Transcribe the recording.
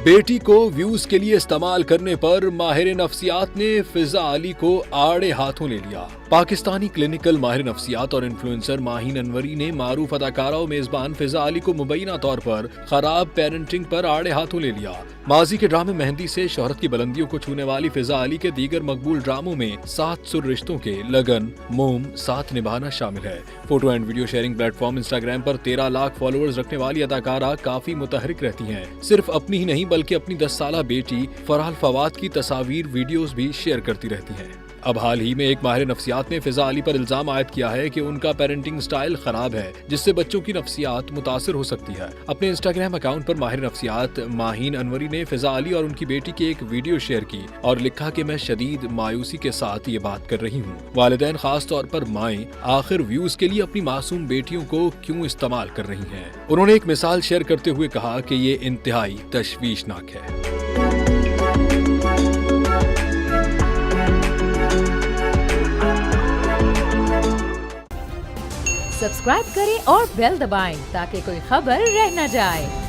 बेटी को व्यूज के लिए इस्तेमाल करने पर माहिर नफ्सियात ने फिजा अली को आड़े हाथों ले लिया। पाकिस्तानी क्लिनिकल माहिर नफ्सियात और इन्फ्लुएंसर माहीन अनवरी ने मारूफ अदाकारा और मेजबान फिजा अली को मुबैना तौर पर खराब पेरेंटिंग पर आड़े हाथों ले लिया। माजी के ड्रामे मेहंदी से शोहरत की बुलंदियों को छूने वाली फिजा अली के दीगर मकबूल ड्रामों में 7 सुर रिश्तों के लगन, मोम, साथ निभाना शामिल है। Photo and video sharing platform Instagram पर 13 लाख फॉलोअर्स रखने वाली अदाकारा काफी मुतहरिक रहती हैं। सिर्फ अपनी ही नहीं बल्कि अपनी 10 साला बेटी फरहाल फवाद की तस्वीर वीडियोस भी शेयर करती रहती हैं। अब हाल ही में एक माहिर नफ्सियात ने फिजा अली पर इल्जाम आयद किया है कि उनका पेरेंटिंग स्टाइल खराब है, जिससे बच्चों की नफ्सियात मुतासिर हो सकती है। अपने इंस्टाग्राम अकाउंट पर माहिर नफ्सियात माहीन अनवरी ने फिजा अली और उनकी बेटी की एक वीडियो शेयर की और लिखा कि मैं शदीद मायूसी के साथ ये बात कर रही हूँ। वालिदैन खास तौर पर माएं आखिर व्यूज के लिए अपनी मासूम बेटियों को क्यों इस्तेमाल कर रही हैं। उन्होंने एक मिसाल शेयर करते हुए कहा कि ये इंतहाई तशवीशनाक है। सब्सक्राइब करें और बेल दबाएं ताकि कोई खबर रह न जाए।